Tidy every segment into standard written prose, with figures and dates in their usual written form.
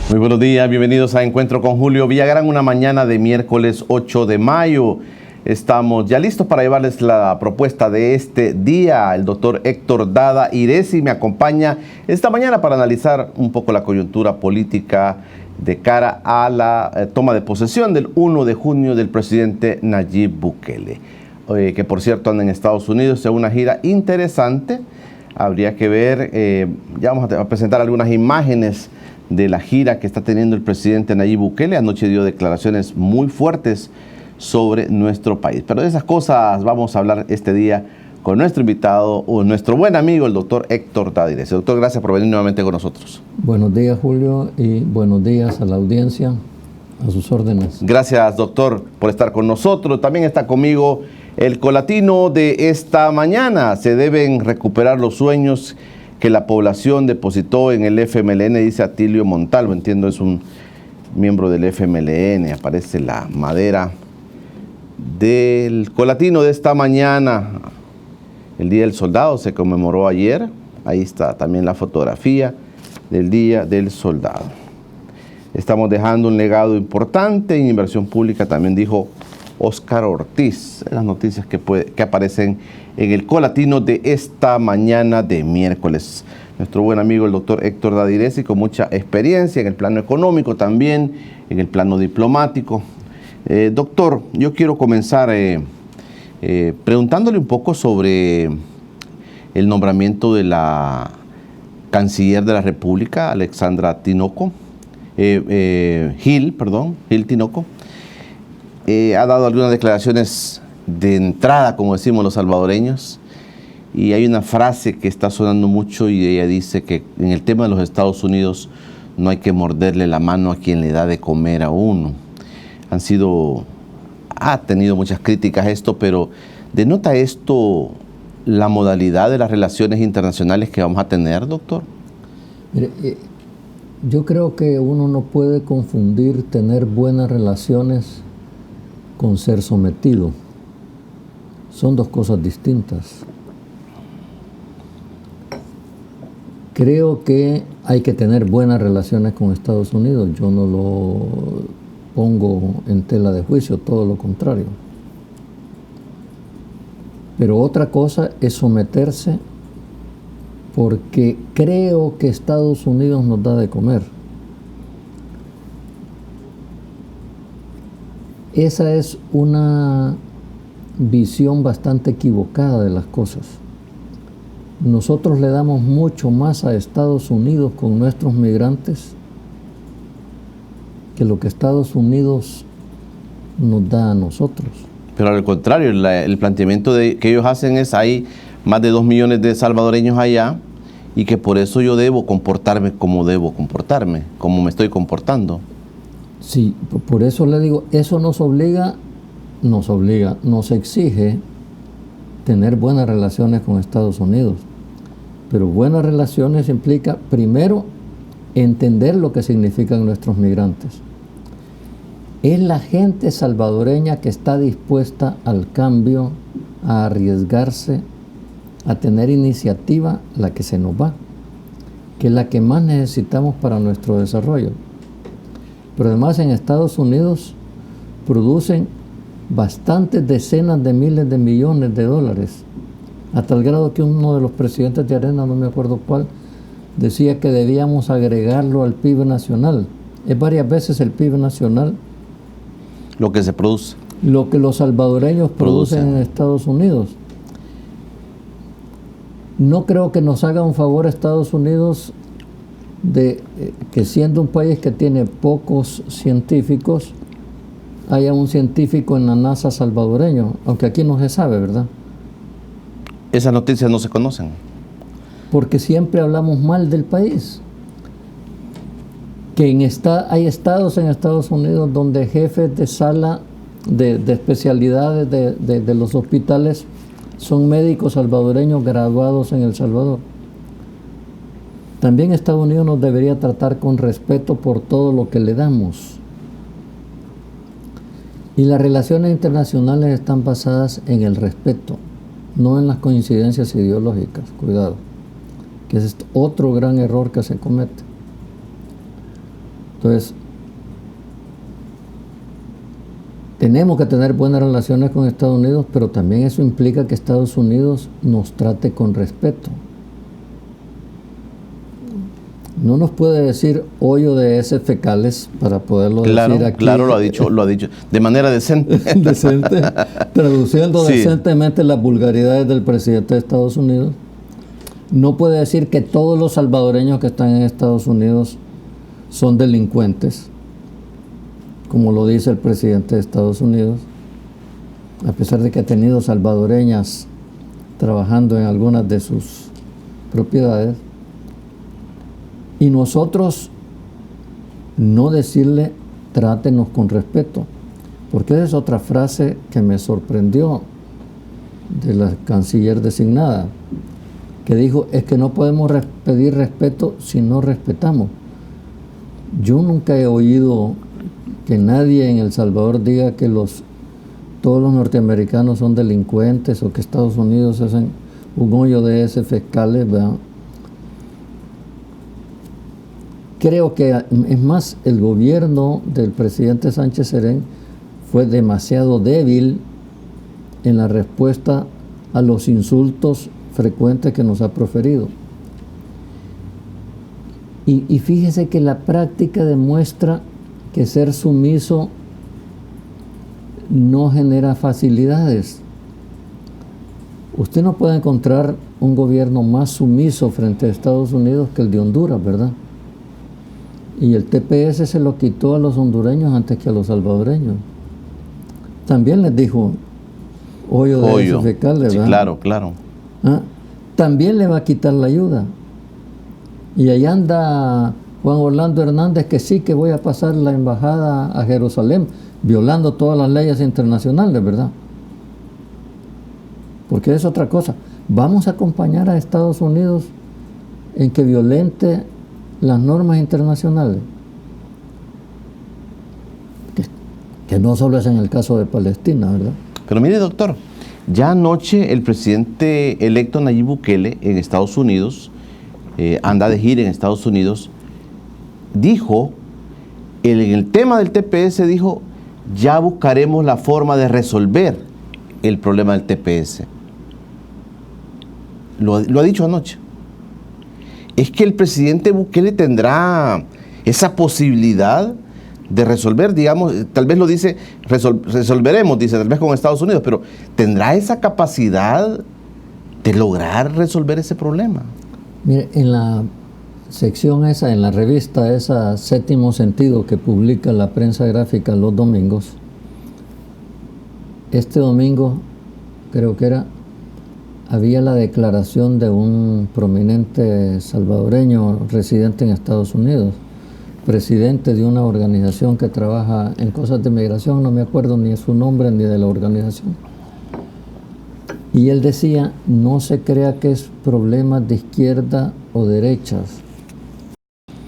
Muy buenos días, bienvenidos a Encuentro con Julio Villagrán, una mañana de miércoles 8 de mayo. Estamos ya listos para llevarles la propuesta de este día. El doctor Héctor Dada Iresi me acompaña esta mañana para analizar un poco la coyuntura política de cara a la toma de posesión del 1 de junio del presidente Nayib Bukele, que por cierto anda en Estados Unidos en una gira interesante. Habría que ver, ya vamos a presentar algunas imágenes de la gira que está teniendo el presidente Nayib Bukele. Anoche dio declaraciones muy fuertes sobre nuestro país. Pero de esas cosas vamos a hablar este día con nuestro invitado, o nuestro buen amigo, el doctor Héctor Dada Iresi. Doctor, gracias por venir nuevamente con nosotros. Buenos días, Julio, y buenos días a la audiencia, a sus órdenes. Gracias, doctor, por estar con nosotros. También está conmigo el colatino de esta mañana. Se deben recuperar los sueños que la población depositó en el FMLN, dice Atilio Montalvo. Entiendo, es un miembro del FMLN. Aparece la madera del colatino de esta mañana. El Día del Soldado se conmemoró ayer. Ahí está también la fotografía del Día del Soldado. Estamos dejando un legado importante en inversión pública, también dijo Óscar Ortiz. Las noticias que aparecen en el colatino de esta mañana de miércoles. Nuestro buen amigo el doctor Héctor Dada Iresi, con mucha experiencia en el plano económico, también en el plano diplomático. Doctor, yo quiero comenzar preguntándole un poco sobre el nombramiento de la canciller de la República, Alexandra Tinoco, Gil Tinoco. Ha dado algunas declaraciones de entrada, como decimos los salvadoreños, y hay una frase que está sonando mucho y ella dice que en el tema de los Estados Unidos no hay que morderle la mano a quien le da de comer a uno. Ha tenido muchas críticas esto, pero ¿denota esto la modalidad de las relaciones internacionales que vamos a tener, doctor? Mire, yo creo que uno no puede confundir tener buenas relaciones con ser sometido. Son dos cosas distintas. Creo que hay que tener buenas relaciones con Estados Unidos. Yo no lo pongo en tela de juicio, todo lo contrario. Pero otra cosa es someterse porque creo que Estados Unidos nos da de comer. Esa es una visión bastante equivocada de las cosas. Nosotros le damos mucho más a Estados Unidos con nuestros migrantes que lo que Estados Unidos nos da a nosotros. Pero al contrario, el planteamiento que ellos hacen es: hay más de 2 millones de salvadoreños allá y que por eso yo debo comportarme, como me estoy comportando. Sí, por eso le digo, eso nos exige tener buenas relaciones con Estados Unidos. Pero buenas relaciones implica, primero, entender lo que significan nuestros migrantes. Es la gente salvadoreña que está dispuesta al cambio, a arriesgarse, a tener iniciativa, la que se nos va, que es la que más necesitamos para nuestro desarrollo. Pero además en Estados Unidos producen bastantes decenas de miles de millones de dólares, a tal grado que uno de los presidentes de Arena, no me acuerdo cuál, decía que debíamos agregarlo al PIB nacional. Es varias veces el PIB nacional Lo que se produce. Lo que los salvadoreños producen en Estados Unidos. No creo que nos haga un favor a Estados Unidos de que, siendo un país que tiene pocos científicos, haya un científico en la NASA salvadoreño, aunque aquí no se sabe, ¿verdad? Esas noticias no se conocen. Porque siempre hablamos mal del país. Que hay estados en Estados Unidos donde jefes de sala de especialidades de los hospitales son médicos salvadoreños graduados en El Salvador. También Estados Unidos nos debería tratar con respeto por todo lo que le damos. Y las relaciones internacionales están basadas en el respeto, no en las coincidencias ideológicas. Cuidado, que es otro gran error que se comete. Entonces, tenemos que tener buenas relaciones con Estados Unidos, pero también eso implica que Estados Unidos nos trate con respeto. No nos puede decir hoyo de heces fecales para poderlo decir aquí. Claro, lo ha dicho de manera decente. Decente, traduciendo decentemente las vulgaridades del presidente de Estados Unidos. No puede decir que todos los salvadoreños que están en Estados Unidos son delincuentes, como lo dice el presidente de Estados Unidos, a pesar de que ha tenido salvadoreñas trabajando en algunas de sus propiedades. Y nosotros no decirle trátenos con respeto, porque esa es otra frase que me sorprendió de la canciller designada, que dijo, es que no podemos pedir respeto si no respetamos. Yo nunca he oído que nadie en El Salvador diga que todos los norteamericanos son delincuentes o que Estados Unidos hacen un hoyo de heces fecales, ¿verdad? Creo que, es más, el gobierno del presidente Sánchez Serén fue demasiado débil en la respuesta a los insultos frecuentes que nos ha proferido. Y fíjese que la práctica demuestra que ser sumiso no genera facilidades. Usted no puede encontrar un gobierno más sumiso frente a Estados Unidos que el de Honduras, ¿verdad? Y el TPS se lo quitó a los hondureños antes que a los salvadoreños. También les dijo hoyo de heces fecales, ¿verdad? Sí, claro. También le va a quitar la ayuda. Y ahí anda Juan Orlando Hernández, que sí que voy a pasar la embajada a Jerusalén, violando todas las leyes internacionales, ¿verdad? Porque es otra cosa. Vamos a acompañar a Estados Unidos en que violente las normas internacionales, que no solo es en el caso de Palestina, ¿verdad? Pero mire, doctor, ya anoche el presidente electo Nayib Bukele en Estados Unidos, anda de gira en Estados Unidos, dijo, en el tema del TPS, dijo, ya buscaremos la forma de resolver el problema del TPS. Lo ha dicho anoche. Es que el presidente Bukele tendrá esa posibilidad de resolver, digamos, tal vez lo dice, resolveremos, dice, tal vez con Estados Unidos, pero ¿tendrá esa capacidad de lograr resolver ese problema? Mire, en la sección esa, en la revista esa Séptimo Sentido que publica la prensa gráfica los domingos, este domingo creo que había la declaración de un prominente salvadoreño residente en Estados Unidos, presidente de una organización que trabaja en cosas de migración, no me acuerdo ni de su nombre ni de la organización. Y él decía, no se crea que es problema de izquierda o derechas,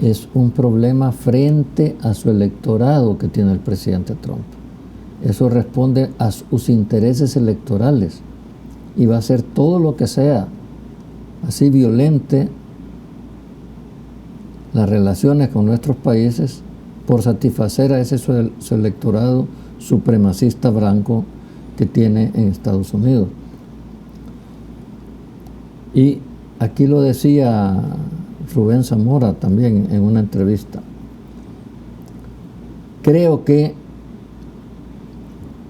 es un problema frente a su electorado que tiene el presidente Trump. Eso responde a sus intereses electorales y va a hacer todo lo que sea así violente las relaciones con nuestros países por satisfacer a ese su electorado supremacista blanco que tiene en Estados Unidos. Y aquí lo decía Rubén Zamora también en una entrevista. Creo que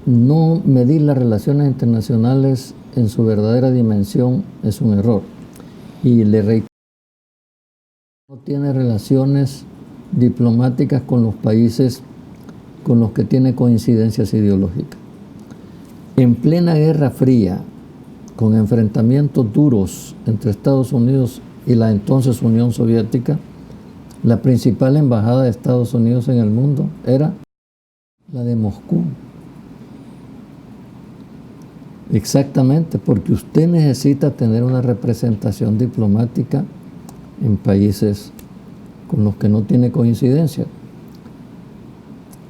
no medir las relaciones internacionales en su verdadera dimensión es un error. Y le reitero, no tiene relaciones diplomáticas con los países con los que tiene coincidencias ideológicas. En plena Guerra Fría, con enfrentamientos duros entre Estados Unidos y la entonces Unión Soviética, la principal embajada de Estados Unidos en el mundo era la de Moscú. Exactamente, porque usted necesita tener una representación diplomática en países con los que no tiene coincidencia.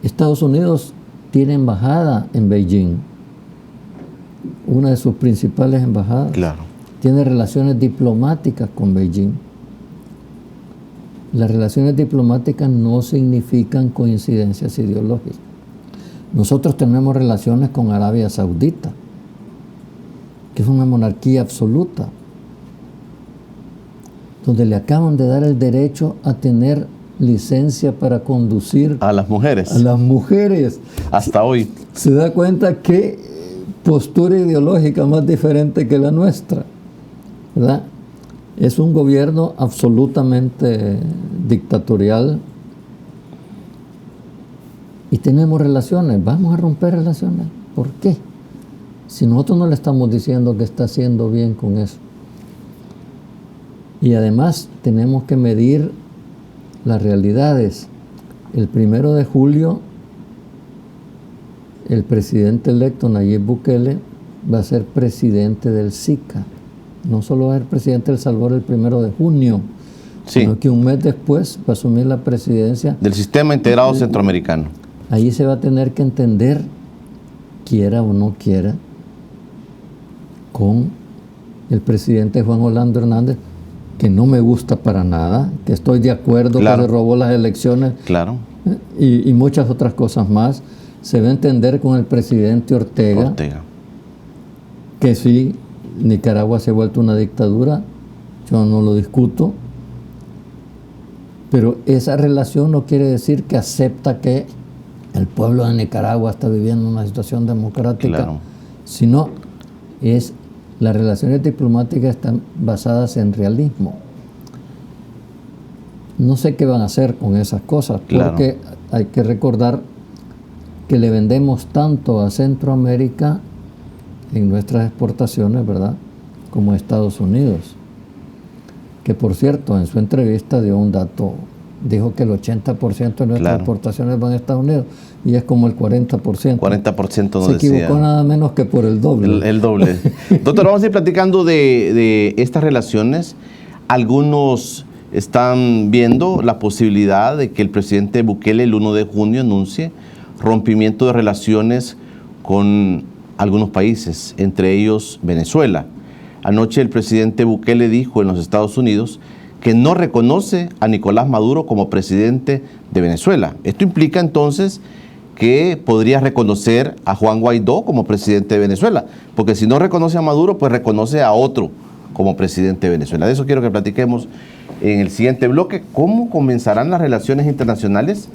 Estados Unidos tiene embajada en Beijing, una de sus principales embajadas. Claro. Tiene relaciones diplomáticas con Beijing. Las relaciones diplomáticas no significan coincidencias ideológicas. Nosotros tenemos relaciones con Arabia Saudita, que es una monarquía absoluta, donde le acaban de dar el derecho a tener licencia para conducir A las mujeres. a las mujeres. Hasta hoy. Se da cuenta qué postura ideológica más diferente que la nuestra, ¿verdad? Es un gobierno absolutamente dictatorial y tenemos relaciones. Vamos a romper relaciones. ¿Por qué? Si nosotros no le estamos diciendo que está haciendo bien con eso. Y además tenemos que medir las realidades. El 1 de julio, el presidente electo Nayib Bukele va a ser presidente del SICA. No solo va a ser presidente de El Salvador el 1 de junio, Sí. sino que un mes después va a asumir la presidencia. Del Sistema Integrado Centroamericano. Ahí se va a tener que entender, quiera o no quiera, con el presidente Juan Orlando Hernández, que no me gusta para nada, que estoy de acuerdo Claro. que se robó las elecciones Claro. y muchas otras cosas más. Se va a entender con el presidente Ortega, que sí, Nicaragua se ha vuelto una dictadura, yo no lo discuto, pero esa relación no quiere decir que acepta que el pueblo de Nicaragua está viviendo una situación democrática, Claro. sino las relaciones diplomáticas están basadas en realismo. No sé qué van a hacer con esas cosas, Claro. porque hay que recordar que le vendemos tanto a Centroamérica en nuestras exportaciones, ¿verdad?, como a Estados Unidos. Que por cierto, en su entrevista dio un dato, dijo que el 80% de nuestras Claro. exportaciones van a Estados Unidos y es como el 40%. 40% no Se decía. equivocó nada menos que por el doble. El doble. Doctor, vamos a ir platicando de estas relaciones. Algunos están viendo la posibilidad de que el presidente Bukele el 1 de junio anuncie rompimiento de relaciones con algunos países, entre ellos Venezuela. Anoche el presidente Bukele dijo en los Estados Unidos que no reconoce a Nicolás Maduro como presidente de Venezuela. Esto implica entonces que podría reconocer a Juan Guaidó como presidente de Venezuela, porque si no reconoce a Maduro, pues reconoce a otro como presidente de Venezuela. De eso quiero que platiquemos en el siguiente bloque. ¿Cómo comenzarán las relaciones internacionales?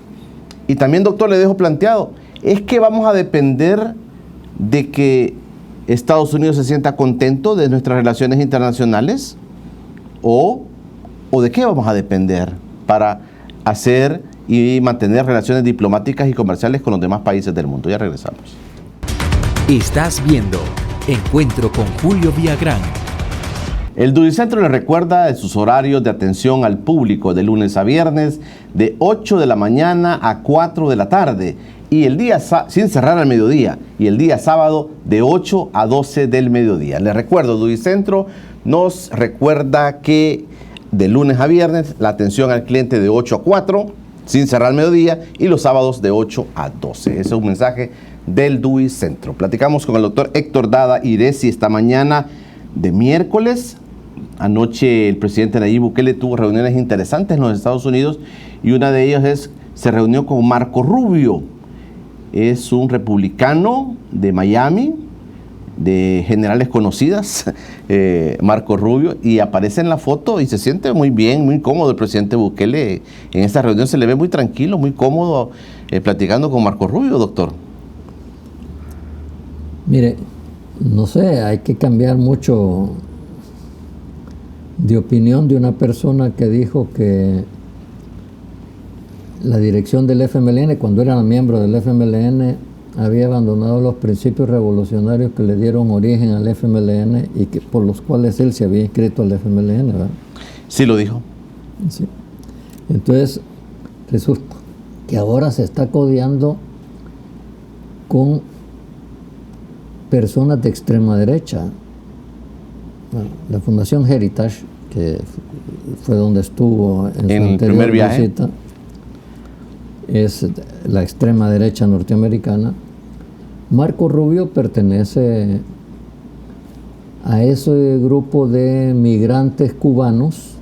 Y también, doctor, le dejo planteado, ¿es que vamos a depender de que Estados Unidos se sienta contento de nuestras relaciones internacionales? ¿O de qué vamos a depender para hacer y mantener relaciones diplomáticas y comerciales con los demás países del mundo? Ya regresamos. Estás viendo Encuentro con Julio Villagrán. El Dudicentro le recuerda de sus horarios de atención al público de lunes a viernes de 8 de la mañana a 4 de la tarde y el día sin cerrar al mediodía y el día sábado de 8 a 12 del mediodía. Les recuerdo, Dudicentro nos recuerda que de lunes a viernes la atención al cliente de 8 a 4 sin cerrar al mediodía y los sábados de 8 a 12. Ese es un mensaje del Dudicentro. Platicamos con el doctor Héctor Dada Iresi esta mañana de miércoles. Anoche el presidente Nayib Bukele tuvo reuniones interesantes en los Estados Unidos y una de ellas se reunió con Marco Rubio. Es un republicano de Miami, de generales conocidas, Marco Rubio, y aparece en la foto y se siente muy bien, muy cómodo el presidente Bukele. En esta reunión se le ve muy tranquilo, muy cómodo, platicando con Marco Rubio, doctor. Mire, no sé, hay que cambiar mucho de opinión de una persona que dijo que la dirección del FMLN, cuando era miembro del FMLN, había abandonado los principios revolucionarios que le dieron origen al FMLN y que por los cuales él se había inscrito al FMLN, ¿verdad? Sí lo dijo. Sí. Entonces, resulta que ahora se está codeando con personas de extrema derecha. Bueno, la Fundación Heritage, que fue donde estuvo en su el anterior primer viaje, visita, es la extrema derecha norteamericana. Marco Rubio pertenece a ese grupo de migrantes cubanos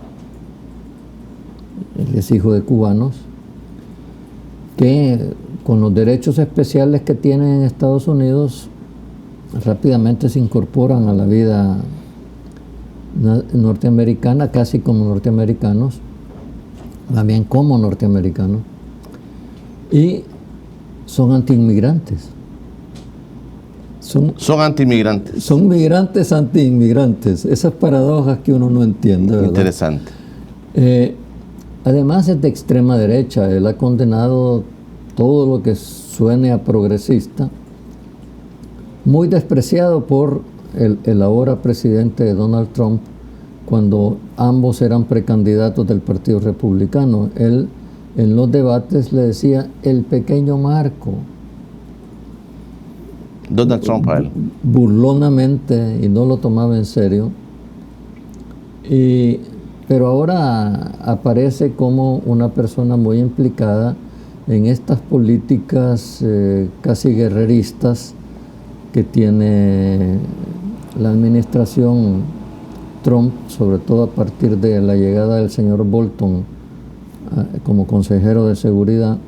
él es hijo de cubanos, que con los derechos especiales que tienen en Estados Unidos rápidamente se incorporan a la vida norteamericana, casi como norteamericanos, también como norteamericanos, y son antiinmigrantes. Son antiinmigrantes. Son migrantes antiinmigrantes. Esas paradojas que uno no entiende, ¿verdad? Interesante. Además es de extrema derecha. Él ha condenado todo lo que suene a progresista, muy despreciado por el ahora presidente Donald Trump, cuando ambos eran precandidatos del Partido Republicano. Él en los debates le decía el pequeño Marco, Donald Trump a él. burlonamente, y no lo tomaba en serio. Pero ahora aparece como una persona muy implicada en estas políticas casi guerreristas que tiene la administración Trump, sobre todo a partir de la llegada del señor Bolton como consejero de seguridad.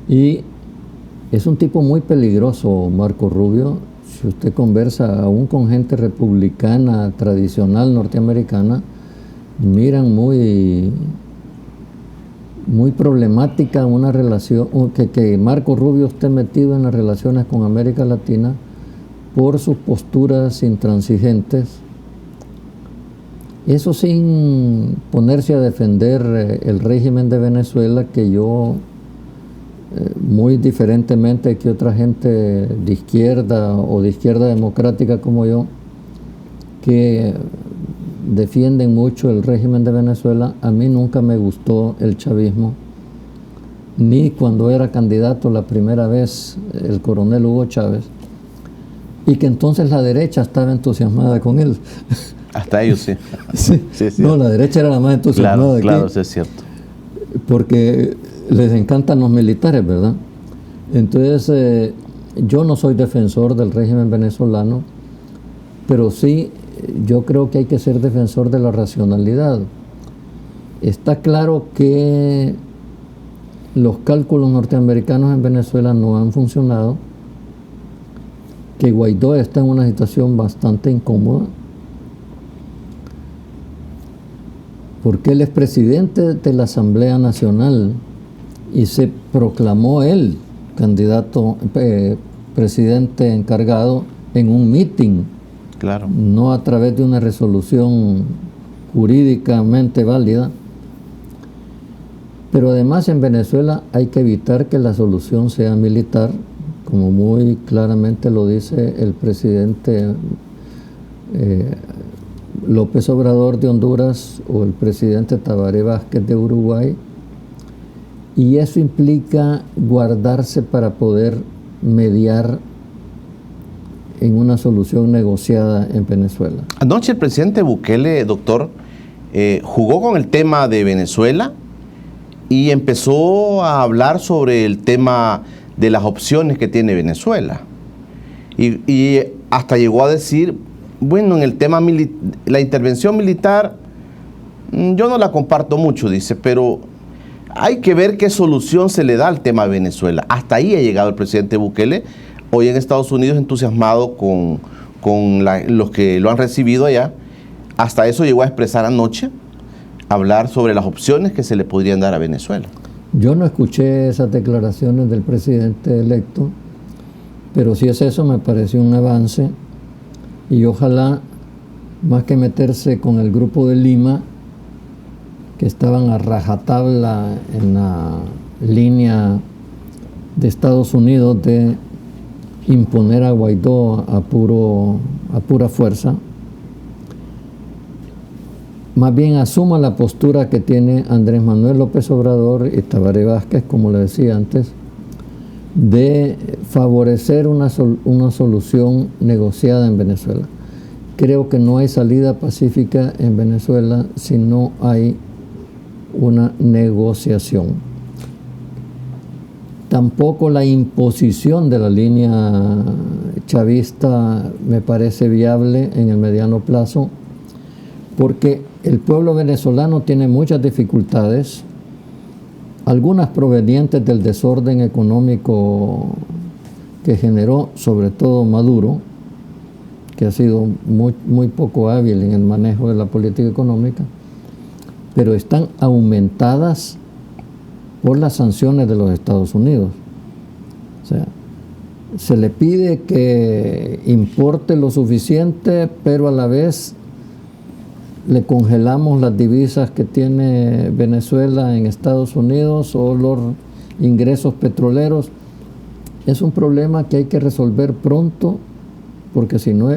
Y es un tipo muy peligroso, Marco Rubio. Si usted conversa aún con gente republicana tradicional norteamericana, miran muy problemática una relación, que Marco Rubio esté metido en las relaciones con América Latina por sus posturas intransigentes. Eso sin ponerse a defender el régimen de Venezuela, que yo, muy diferentemente que otra gente de izquierda o de izquierda democrática como yo, que defienden mucho el régimen de Venezuela, a mí nunca me gustó el chavismo, ni cuando era candidato la primera vez el coronel Hugo Chávez, y que entonces la derecha estaba entusiasmada con él. Hasta ellos sí. Sí. No, la derecha era la más entusiasmada. Claro, eso es cierto. Porque les encantan los militares, ¿verdad? Entonces, yo no soy defensor del régimen venezolano, pero sí yo creo que hay que ser defensor de la racionalidad. Está claro que los cálculos norteamericanos en Venezuela no han funcionado, que Guaidó está en una situación bastante incómoda, porque él es presidente de la Asamblea Nacional y se proclamó él candidato, presidente encargado en un meeting. Claro. No a través de una resolución jurídicamente válida. Pero además en Venezuela hay que evitar que la solución sea militar, como muy claramente lo dice el presidente López Obrador de Honduras o el presidente Tabaré Vázquez de Uruguay, y eso implica guardarse para poder mediar en una solución negociada en Venezuela. Anoche el presidente Bukele, doctor, jugó con el tema de Venezuela y empezó a hablar sobre el tema de las opciones que tiene Venezuela. Y hasta llegó a decir, bueno, en el tema la intervención militar, yo no la comparto mucho, dice, pero hay que ver qué solución se le da al tema de Venezuela. Hasta ahí ha llegado el presidente Bukele, hoy en Estados Unidos entusiasmado con los que lo han recibido allá. Hasta eso llegó a expresar anoche, hablar sobre las opciones que se le podrían dar a Venezuela. Yo no escuché esas declaraciones del presidente electo, pero si es eso me pareció un avance, y ojalá, más que meterse con el grupo de Lima, que estaban a rajatabla en la línea de Estados Unidos de imponer a Guaidó a pura fuerza, más bien asuma la postura que tiene Andrés Manuel López Obrador y Tabaré Vázquez, como le decía antes, de favorecer una solución negociada en Venezuela. Creo que no hay salida pacífica en Venezuela si no hay una negociación. Tampoco la imposición de la línea chavista me parece viable en el mediano plazo, porque el pueblo venezolano tiene muchas dificultades, algunas provenientes del desorden económico que generó sobre todo Maduro, que ha sido muy poco hábil en el manejo de la política económica, pero están aumentadas por las sanciones de los Estados Unidos. O sea, se le pide que importe lo suficiente, pero a la vez le congelamos las divisas que tiene Venezuela en Estados Unidos o los ingresos petroleros. Es un problema que hay que resolver pronto, porque si no,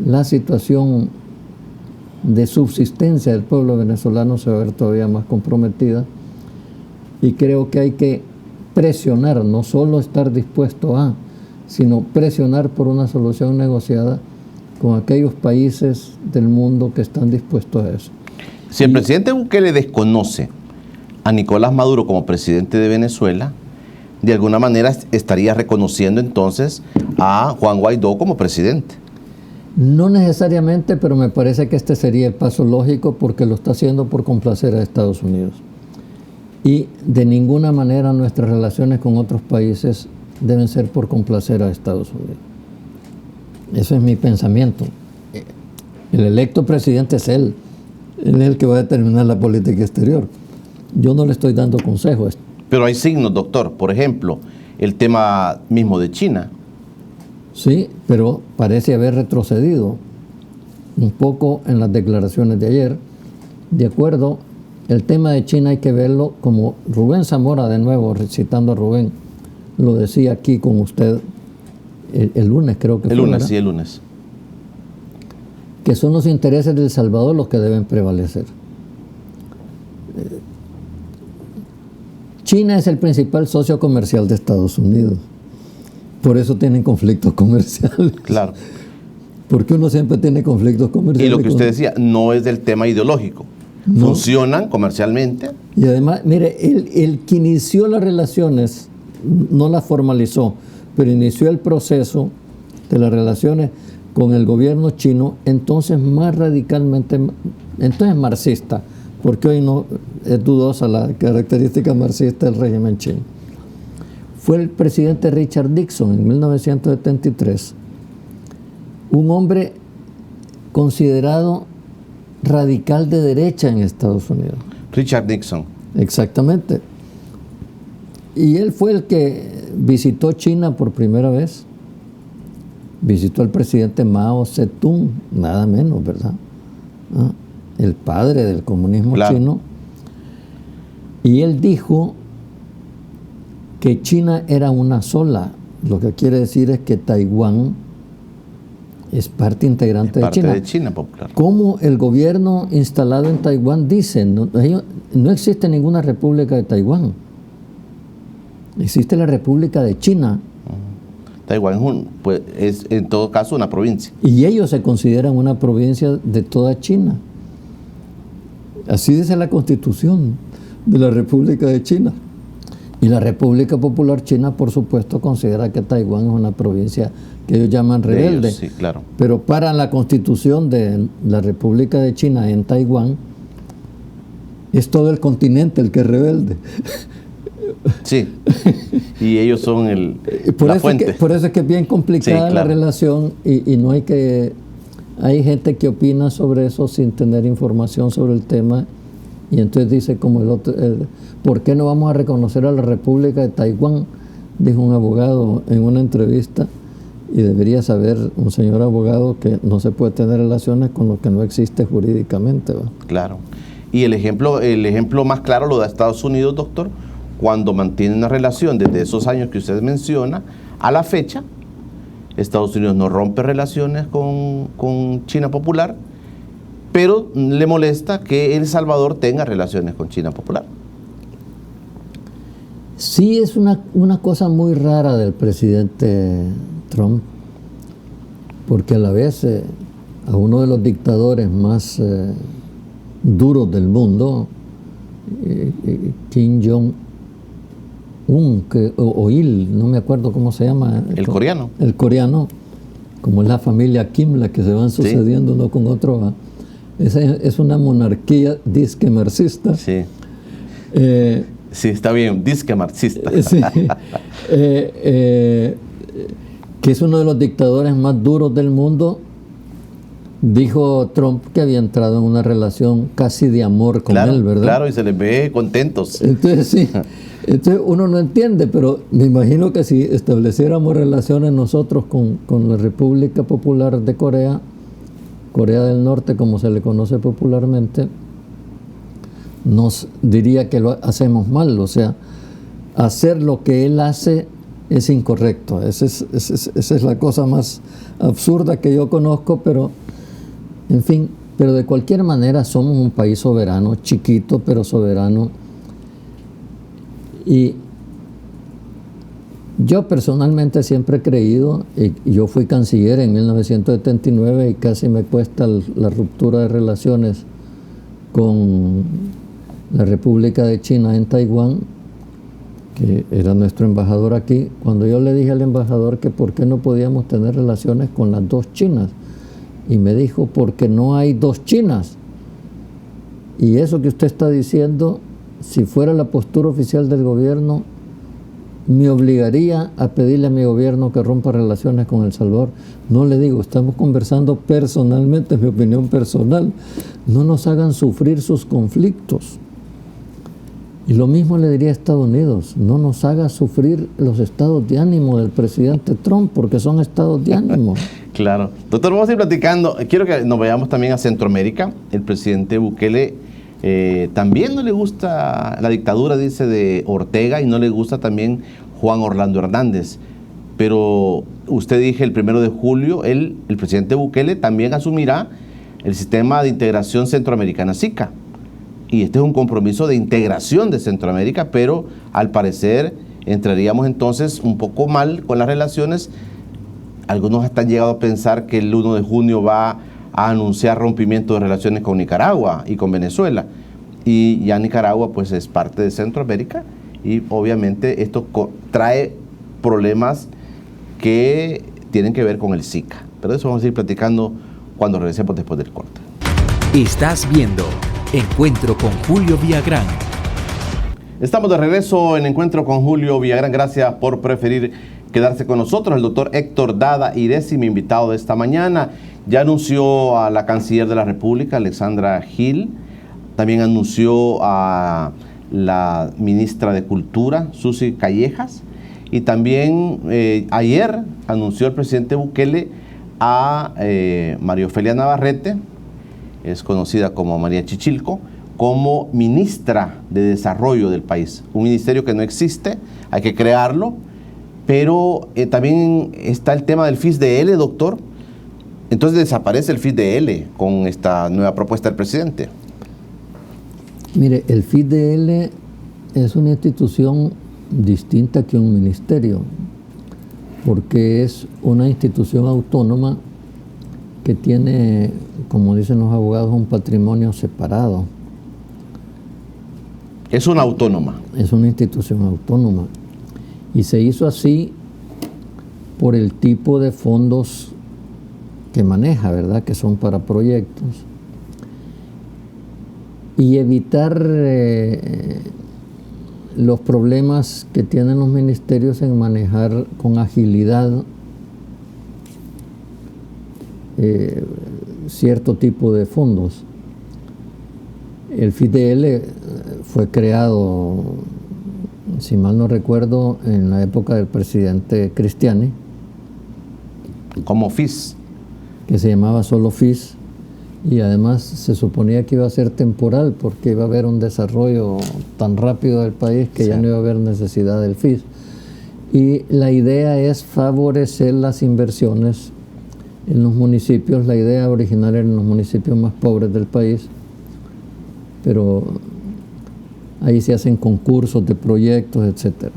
la situación de subsistencia del pueblo venezolano se va a ver todavía más comprometida. Y creo que hay que presionar, no solo estar dispuesto a, sino presionar por una solución negociada con aquellos países del mundo que están dispuestos a eso. Si el presidente Bukele desconoce a Nicolás Maduro como presidente de Venezuela, de alguna manera estaría reconociendo entonces a Juan Guaidó como presidente. No necesariamente, pero me parece que este sería el paso lógico, porque lo está haciendo por complacer a Estados Unidos. Y de ninguna manera nuestras relaciones con otros países deben ser por complacer a Estados Unidos. Eso es mi pensamiento. El electo presidente es él. Él es el que va a determinar la política exterior. Yo no le estoy dando consejos. Pero hay signos, doctor. Por ejemplo, el tema mismo de China. Sí, pero parece haber retrocedido un poco en las declaraciones de ayer. De acuerdo, el tema de China hay que verlo como Rubén Zamora, de nuevo, citando a Rubén, lo decía aquí con usted el lunes, creo que fue. El lunes, sí, el lunes. Que son los intereses de El Salvador los que deben prevalecer. China es el principal socio comercial de Estados Unidos. Por eso tienen conflictos comerciales. Claro. Porque uno siempre tiene conflictos comerciales. Y lo que usted decía, no es del tema ideológico. No. Funcionan comercialmente. Y además, mire, el que inició las relaciones, no las formalizó, pero inició el proceso de las relaciones con el gobierno chino, entonces más radicalmente, entonces marxista, porque hoy no es dudosa la característica marxista del régimen chino. Fue el presidente Richard Nixon en 1973, un hombre considerado radical de derecha en Estados Unidos. Richard Nixon. Exactamente. Y él fue el que visitó China por primera vez. Visitó al presidente Mao Zedong, nada menos, ¿verdad? ¿Ah? El padre del comunismo chino. Y él dijo que China era una sola. Lo que quiere decir es que Taiwán es parte integrante de China. De China popular. Como el gobierno instalado en Taiwán dice, no existe ninguna república de Taiwán. Existe la República de China. Taiwán es en todo caso una provincia. Y ellos se consideran una provincia de toda China. Así dice la Constitución de la República de China. Y la República Popular China, por supuesto, considera que Taiwán es una provincia que ellos llaman rebelde. Sí, claro. Pero para la Constitución de la República de China en Taiwán, es todo el continente el que es rebelde. Sí, y ellos son la fuente. Por eso es que es bien complicada, sí, claro, la relación, y no hay que... Hay gente que opina sobre eso sin tener información sobre el tema, y entonces dice como el otro, ¿por qué no vamos a reconocer a la República de Taiwán? Dijo un abogado en una entrevista, y debería saber un señor abogado que no se puede tener relaciones con lo que no existe jurídicamente, ¿va? Claro. Y el ejemplo más claro lo da Estados Unidos, doctor, cuando mantiene una relación desde esos años que usted menciona a la fecha. Estados Unidos no rompe relaciones con China Popular, pero le molesta que El Salvador tenga relaciones con China Popular. Sí, es una cosa muy rara del presidente Trump, porque a la vez a uno de los dictadores más duros del mundo, Kim Jong-un, o Il, no me acuerdo cómo se llama. El coreano. El coreano, como es la familia Kim, la que se van sucediendo, sí, uno con otro. Es una monarquía disque marxista. Sí. Sí, está bien, disque marxista. Sí. Que es uno de los dictadores más duros del mundo. Dijo Trump que había entrado en una relación casi de amor con él, ¿verdad? Claro, y se les ve contentos. Entonces, sí. Entonces uno no entiende, pero me imagino que si estableciéramos relaciones nosotros con la República Popular de Corea, Corea del Norte, como se le conoce popularmente, nos diría que lo hacemos mal. O sea, hacer lo que él hace es incorrecto. Esa es la cosa más absurda que yo conozco, pero en fin, pero de cualquier manera somos un país soberano, chiquito pero soberano. Y yo personalmente siempre he creído, y yo fui canciller en 1979 y casi me cuesta la ruptura de relaciones con la República de China en Taiwán, que era nuestro embajador aquí, cuando yo le dije al embajador que por qué no podíamos tener relaciones con las dos Chinas, y me dijo, porque no hay dos Chinas. Y eso que usted está diciendo, si fuera la postura oficial del gobierno, me obligaría a pedirle a mi gobierno que rompa relaciones con El Salvador. No le digo, estamos conversando personalmente, es mi opinión personal. No nos hagan sufrir sus conflictos. Y lo mismo le diría a Estados Unidos, no nos haga sufrir los estados de ánimo del presidente Trump, porque son estados de ánimo. Claro. Doctor, vamos a ir platicando. Quiero que nos vayamos también a Centroamérica. El presidente Bukele también no le gusta la dictadura, dice, de Ortega, y no le gusta también Juan Orlando Hernández. Pero usted dije el 1 de julio, el presidente Bukele también asumirá el sistema de integración centroamericana SICA. Y este es un compromiso de integración de Centroamérica, pero al parecer entraríamos entonces un poco mal con las relaciones. Algunos hasta han llegado a pensar que el 1 de junio va a anunciar rompimiento de relaciones con Nicaragua y con Venezuela. Y ya Nicaragua pues es parte de Centroamérica y obviamente esto trae problemas que tienen que ver con el SICA. Pero de eso vamos a ir platicando cuando regresemos después del corte. Estás viendo Encuentro con Julio Villagrán. Estamos de regreso en Encuentro con Julio Villagrán. Gracias por preferir quedarse con nosotros. El doctor Héctor Dada Iresi, mi invitado de esta mañana, ya anunció a la canciller de la República, Alexandra Gil. También anunció a la ministra de Cultura, Susi Callejas. Y también ayer anunció el presidente Bukele a María Ofelia Navarrete, es conocida como María Chichilco, como ministra de Desarrollo del país. Un ministerio que no existe, hay que crearlo, pero también está el tema del FISDL, doctor. Entonces desaparece el FISDL con esta nueva propuesta del presidente. Mire, el FISDL es una institución distinta que un ministerio, porque es una institución autónoma que tiene, como dicen los abogados, un patrimonio separado. Es una autónoma. Es una institución autónoma. Y se hizo así por el tipo de fondos que maneja, ¿verdad? Que son para proyectos. Y evitar los problemas que tienen los ministerios en manejar con agilidad cierto tipo de fondos. El FISDL fue creado, si mal no recuerdo, en la época del presidente Cristiani. Como FIS. Que se llamaba solo FIS, y además se suponía que iba a ser temporal porque iba a haber un desarrollo tan rápido del país que ya no iba a haber necesidad del FIS. Y la idea es favorecer las inversiones en los municipios. La idea original era en los municipios más pobres del país, pero ahí se hacen concursos de proyectos, etc.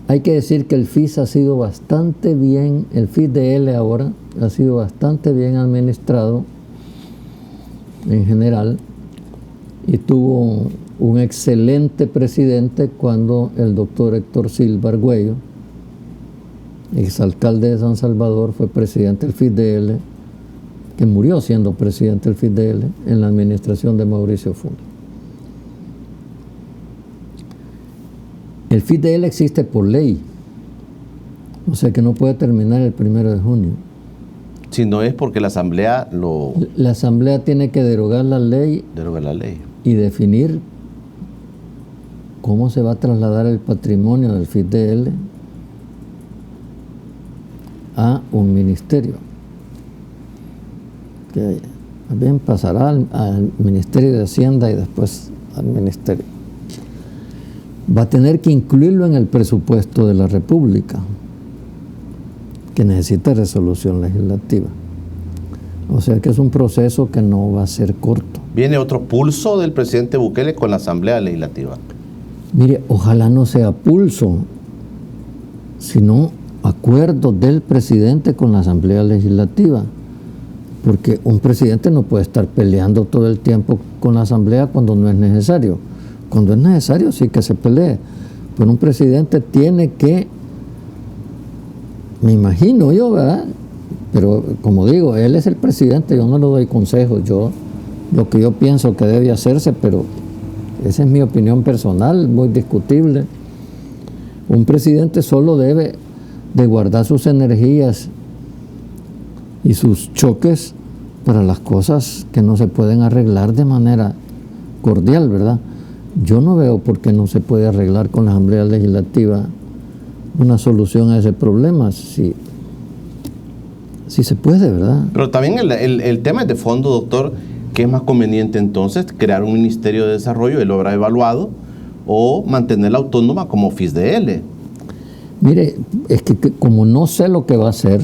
Hay que decir que el FIS ha sido bastante bien, el FISDL ahora ha sido bastante bien administrado en general, y tuvo un excelente presidente cuando el doctor Héctor Silva Argüello, exalcalde de San Salvador, fue presidente del FISDL, que murió siendo presidente del FIDL en la administración de Mauricio Funes. El FIDL existe por ley, o sea que no puede terminar el 1 de junio. Si no es porque la Asamblea lo... La Asamblea tiene que derogar la ley y definir cómo se va a trasladar el patrimonio del FIDL a un ministerio. Que bien pasará al Ministerio de Hacienda y después al Ministerio. Va a tener que incluirlo en el presupuesto de la República, que necesita resolución legislativa. O sea que es un proceso que no va a ser corto. ¿Viene otro pulso del presidente Bukele con la Asamblea Legislativa? Mire, ojalá no sea pulso, sino acuerdo del presidente con la Asamblea Legislativa. Porque un presidente no puede estar peleando todo el tiempo con la Asamblea cuando no es necesario. Cuando es necesario sí que se pelee. Pero un presidente tiene que, me imagino yo, ¿verdad? Pero como digo, él es el presidente, yo no le doy consejos, lo que yo pienso que debe hacerse, pero esa es mi opinión personal, muy discutible. Un presidente solo debe de guardar sus energías y sus choques para las cosas que no se pueden arreglar de manera cordial, ¿verdad? Yo no veo por qué no se puede arreglar con la Asamblea Legislativa una solución a ese problema, si se puede, ¿verdad? Pero también el tema es de fondo, doctor, que es más conveniente entonces crear un Ministerio de Desarrollo, él lo habrá evaluado, o mantenerla autónoma como FISDL. Mire, es que como no sé lo que va a hacer,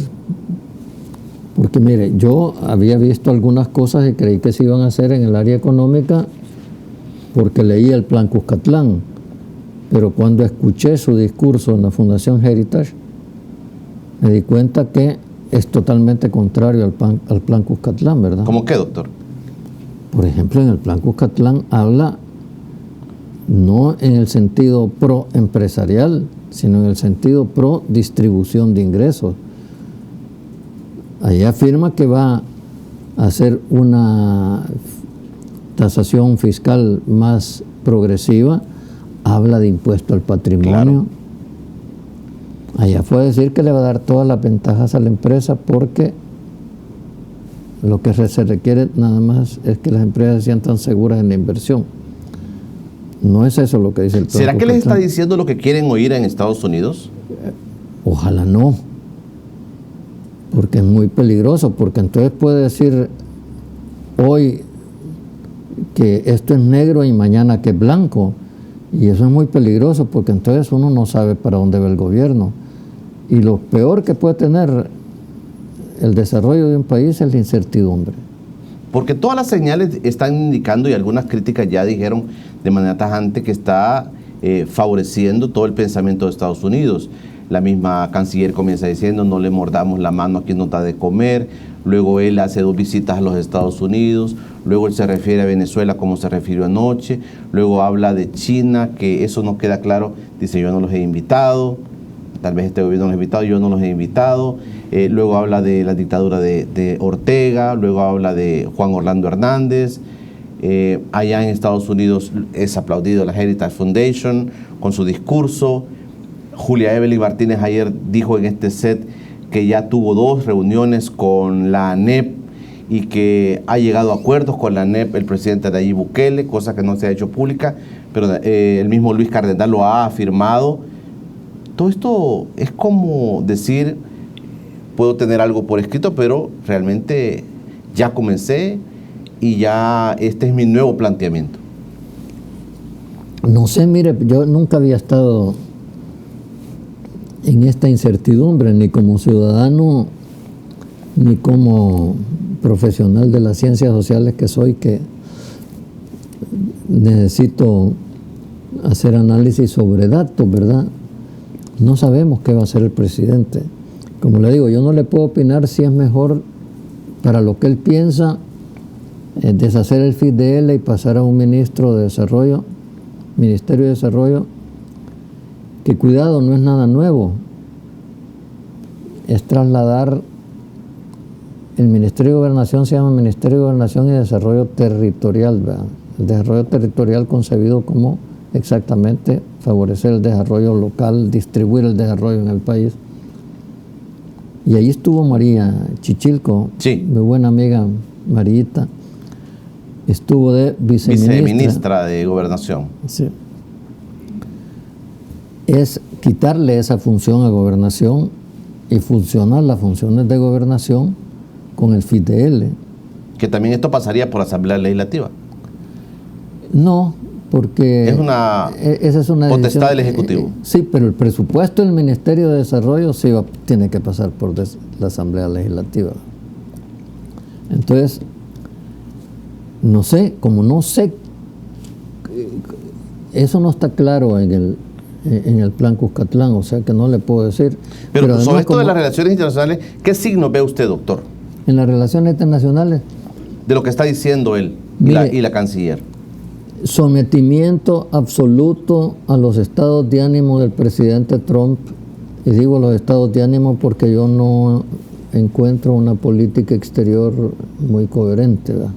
porque mire, yo había visto algunas cosas y creí que se iban a hacer en el área económica porque leí el Plan Cuscatlán, pero cuando escuché su discurso en la Fundación Heritage, me di cuenta que es totalmente contrario al Plan Cuscatlán, ¿verdad? ¿Cómo qué, doctor? Por ejemplo, en el Plan Cuscatlán habla no en el sentido pro-empresarial, sino en el sentido pro-distribución de ingresos. Ahí afirma que va a hacer una tasación fiscal más progresiva, habla de impuesto al patrimonio. Claro. Allá puede decir que le va a dar todas las ventajas a la empresa porque lo que se requiere nada más es que las empresas se sientan seguras en la inversión. No es eso lo que dice el Plan ¿Será que Cuscatlán? les está diciendo lo que quieren oír en Estados Unidos? Ojalá no, porque es muy peligroso, porque entonces puede decir hoy que esto es negro y mañana que es blanco, y eso es muy peligroso porque entonces uno no sabe para dónde va el gobierno. Y lo peor que puede tener el desarrollo de un país es la incertidumbre. Porque todas las señales están indicando, y algunas críticas ya dijeron de manera tajante, que está favoreciendo todo el pensamiento de Estados Unidos. La misma canciller comienza diciendo: no le mordamos la mano a quien nos da de comer. Luego él hace 2 visitas a los Estados Unidos. Luego él se refiere a Venezuela como se refirió anoche. Luego habla de China, que eso no queda claro. Dice: yo no los he invitado. Tal vez este gobierno los ha invitado, yo no los he invitado. Luego habla de la dictadura de Ortega. Luego habla de Juan Orlando Hernández. Allá en Estados Unidos es aplaudido la Heritage Foundation con su discurso. Julia Evelyn Martínez ayer dijo en este set que ya tuvo 2 reuniones con la ANEP y que ha llegado a acuerdos con la ANEP el presidente Nayib Bukele, cosa que no se ha hecho pública, pero el mismo Luis Cardenal lo ha afirmado. Todo esto es como decir: puedo tener algo por escrito, pero realmente ya comencé y ya este es mi nuevo planteamiento. No sé, mire, yo nunca había estado en esta incertidumbre, ni como ciudadano, ni como profesional de las ciencias sociales que soy, que necesito hacer análisis sobre datos, ¿verdad? No sabemos qué va a hacer el presidente. Como le digo, yo no le puedo opinar si es mejor para lo que él piensa deshacer el FIDL y pasar a un ministro de desarrollo, Ministerio de Desarrollo, que cuidado, no es nada nuevo. Es trasladar el Ministerio de Gobernación se llama Ministerio de Gobernación y Desarrollo Territorial, ¿verdad? El desarrollo territorial concebido como exactamente favorecer el desarrollo local, distribuir el desarrollo en el país. Y ahí estuvo María Chichilco, sí, mi buena amiga Marita, estuvo de viceministra de Gobernación. Sí. Es quitarle esa función a Gobernación y fusionar las funciones de Gobernación con el FIDL. Que también esto pasaría por Asamblea Legislativa. No, porque esa es una potestad decisión, del Ejecutivo. Sí, pero el presupuesto del Ministerio de Desarrollo sí tiene que pasar por la Asamblea Legislativa. Entonces, no sé, eso no está claro en el plan Cuscatlán, o sea que no le puedo decir. Pero además, sobre esto de las relaciones internacionales, ¿qué signo ve usted, doctor? En las relaciones internacionales. De lo que está diciendo él y la canciller. Sometimiento absoluto a los estados de ánimo del presidente Trump. Y digo los estados de ánimo porque yo no encuentro una política exterior muy coherente, ¿verdad?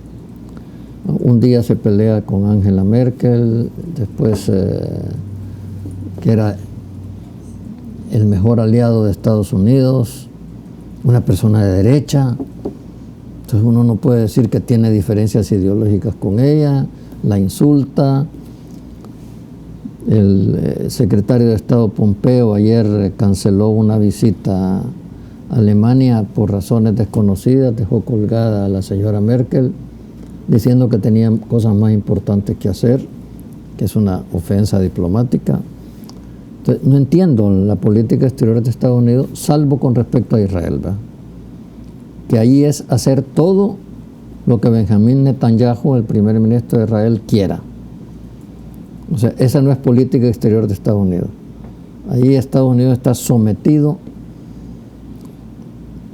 Un día se pelea con Angela Merkel, después que era el mejor aliado de Estados Unidos, una persona de derecha. Entonces uno no puede decir que tiene diferencias ideológicas con ella, la insulta. El secretario de Estado Pompeo ayer canceló una visita a Alemania por razones desconocidas, dejó colgada a la señora Merkel, diciendo que tenía cosas más importantes que hacer, que es una ofensa diplomática. Entonces, no entiendo la política exterior de Estados Unidos, salvo con respecto a Israel, ¿verdad? Que ahí es hacer todo lo que Benjamín Netanyahu, el primer ministro de Israel, quiera. O sea, esa no es política exterior de Estados Unidos. Ahí Estados Unidos está sometido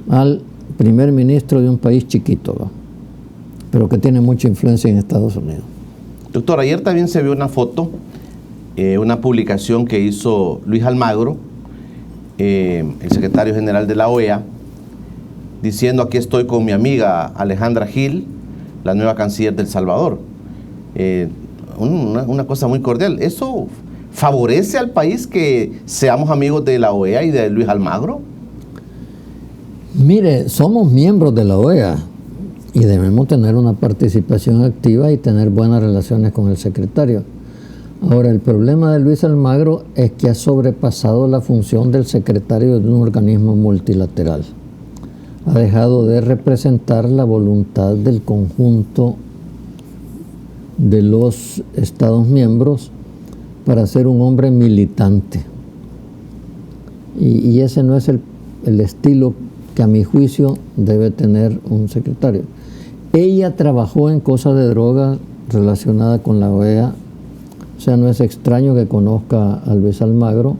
al primer ministro de un país chiquito, ¿verdad? Pero que tiene mucha influencia en Estados Unidos. Doctor, ayer también se vio una foto, una publicación que hizo Luis Almagro, el secretario general de la OEA, diciendo: aquí estoy con mi amiga Alejandra Gil, la nueva canciller de El Salvador. Una cosa muy cordial. ¿Eso favorece al país que seamos amigos de la OEA y de Luis Almagro? Mire, somos miembros de la OEA y debemos tener una participación activa y tener buenas relaciones con el secretario. Ahora, el problema de Luis Almagro es que ha sobrepasado la función del secretario de un organismo multilateral. Ha dejado de representar la voluntad del conjunto de los Estados miembros para ser un hombre militante. Y ese no es el estilo que a mi juicio debe tener un secretario. Ella trabajó en cosas de drogas relacionadas con la OEA, o sea, no es extraño que conozca a Luis Almagro.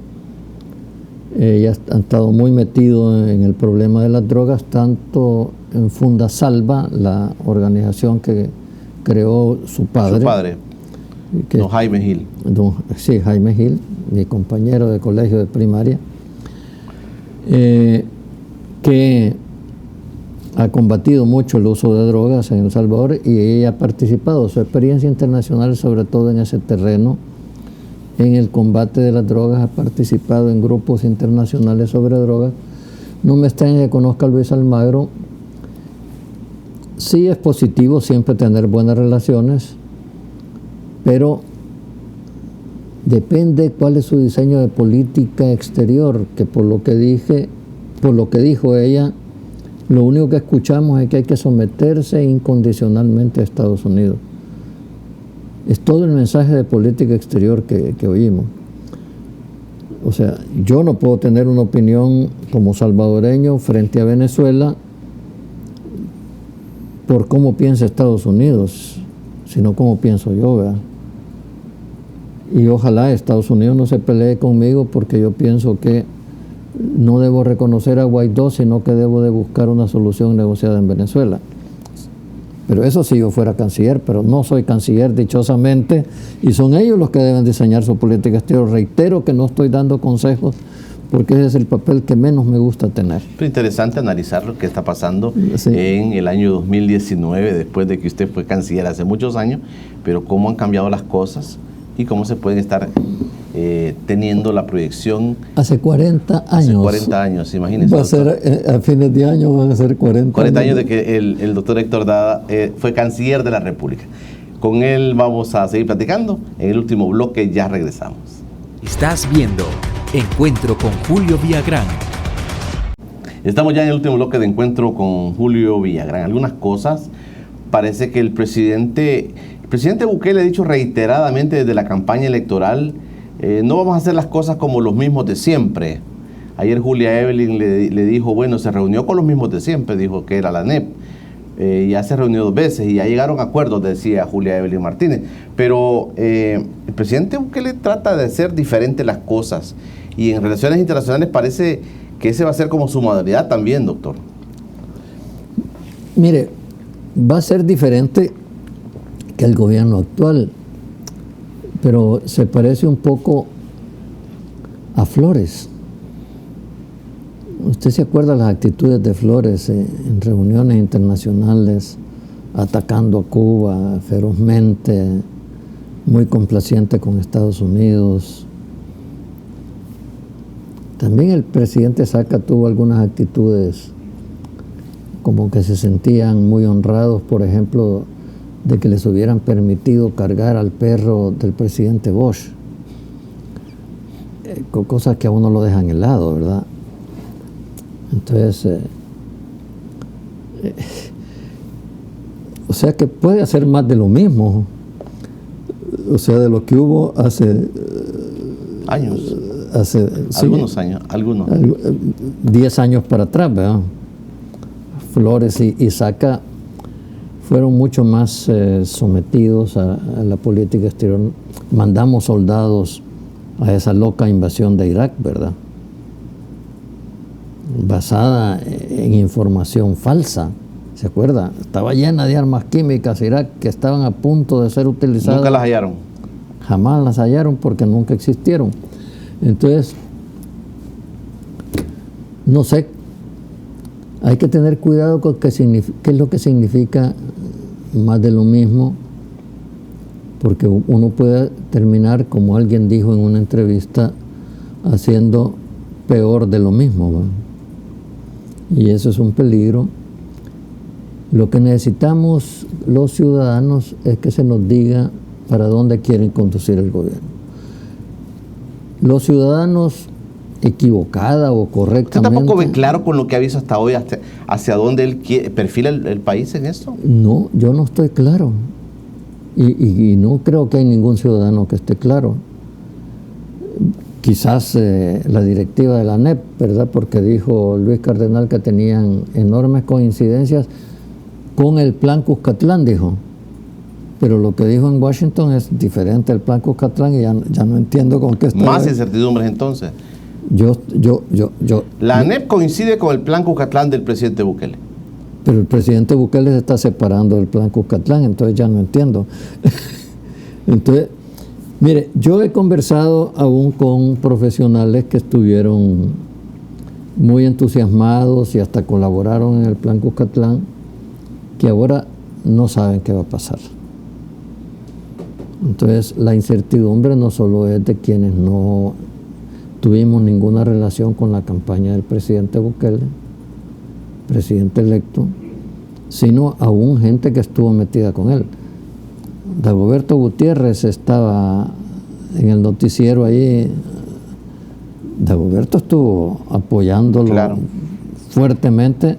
Ella ha estado muy metido en el problema de las drogas, tanto en Fundasalva, la organización que creó su padre. Su padre, don Jaime Gil. Sí, Jaime Gil, mi compañero de colegio de primaria, que ha combatido mucho el uso de drogas en El Salvador y ella ha participado, su experiencia internacional, sobre todo en ese terreno, en el combate de las drogas, ha participado en grupos internacionales sobre drogas. No me extraña que conozca a Luis Almagro. Sí es positivo siempre tener buenas relaciones, pero depende cuál es su diseño de política exterior, que por lo que dijo ella, lo único que escuchamos es que hay que someterse incondicionalmente a Estados Unidos. Es todo el mensaje de política exterior que oímos. O sea, yo no puedo tener una opinión como salvadoreño frente a Venezuela por cómo piensa Estados Unidos, sino cómo pienso yo, ¿verdad? Y ojalá Estados Unidos no se pelee conmigo, porque yo pienso que no debo reconocer a Guaidó, sino que debo de buscar una solución negociada en Venezuela. Pero eso si yo fuera canciller, pero no soy canciller, dichosamente, y son ellos los que deben diseñar su política exterior. Reitero que no estoy dando consejos porque ese es el papel que menos me gusta tener. Pero interesante analizar lo que está pasando Sí. en el año 2019, después de que usted fue canciller hace muchos años, pero cómo han cambiado las cosas y cómo se pueden estar teniendo la proyección. Hace 40 años. Hace 40 años, imagínense. Va a ser, a fines de año van a ser 40 años de que el doctor Héctor Dada fue canciller de la República. Con él vamos a seguir platicando. En el último bloque ya regresamos. Estás viendo Encuentro con Julio Villagrán. Estamos ya en el último bloque de Encuentro con Julio Villagrán. Algunas cosas, parece que el presidente Bukele ha dicho reiteradamente desde la campaña electoral, no vamos a hacer las cosas como los mismos de siempre. Ayer Julia Evelyn le dijo, bueno, se reunió con los mismos de siempre, dijo que era la ANEP. Ya se reunió 2 veces y ya llegaron a acuerdos, decía Julia Evelyn Martínez. Pero el presidente Bukele trata de hacer diferentes las cosas. Y en relaciones internacionales parece que ese va a ser como su modalidad también, doctor. Mire, va a ser diferente que el gobierno actual, pero se parece un poco a Flores. ¿Usted se acuerda las actitudes de Flores en reuniones internacionales, atacando a Cuba ferozmente, muy complaciente con Estados Unidos? También el presidente Saca tuvo algunas actitudes como que se sentían muy honrados, por ejemplo, de que les hubieran permitido cargar al perro del presidente Bosch. Cosas que a uno lo dejan helado, ¿verdad? Entonces, o sea que puede hacer más de lo mismo, o sea, de lo que hubo hace años. Algunos años, algunos. 10 años para atrás, ¿verdad? Flores y Saca fueron mucho más sometidos a la política exterior. Mandamos soldados a esa loca invasión de Irak, ¿verdad? Basada en información falsa, ¿se acuerda? Estaba llena de armas químicas Irak que estaban a punto de ser utilizadas. Nunca las hallaron. Jamás las hallaron porque nunca existieron. Entonces, no sé, hay que tener cuidado con qué es lo que significa más de lo mismo, porque uno puede terminar, como alguien dijo en una entrevista, haciendo peor de lo mismo, ¿no? Y eso es un peligro. Lo que necesitamos los ciudadanos es que se nos diga para dónde quieren conducir el gobierno. Los ciudadanos, equivocada o correctamente... ¿Usted tampoco ve claro con lo que ha visto hasta hoy hacia dónde él perfila el país en esto? No, yo no estoy claro. Y no creo que hay ningún ciudadano que esté claro. Quizás la directiva de la ANEP, ¿verdad? Porque dijo Luis Cardenal que tenían enormes coincidencias con el Plan Cuscatlán, dijo. Pero lo que dijo en Washington es diferente al Plan Cuscatlán y ya no entiendo con qué está. Más incertidumbres entonces. La ANEP coincide con el Plan Cuscatlán del presidente Bukele. Pero el presidente Bukele se está separando del Plan Cuscatlán, entonces ya no entiendo. Entonces, mire, yo he conversado aún con profesionales que estuvieron muy entusiasmados y hasta colaboraron en el Plan Cuscatlán, que ahora no saben qué va a pasar. Entonces, la incertidumbre no solo es de quienes no tuvimos ninguna relación con la campaña del presidente Bukele, presidente electo, sino aún gente que estuvo metida con él. Dagoberto Gutiérrez estaba en el noticiero ahí. Dagoberto estuvo apoyándolo fuertemente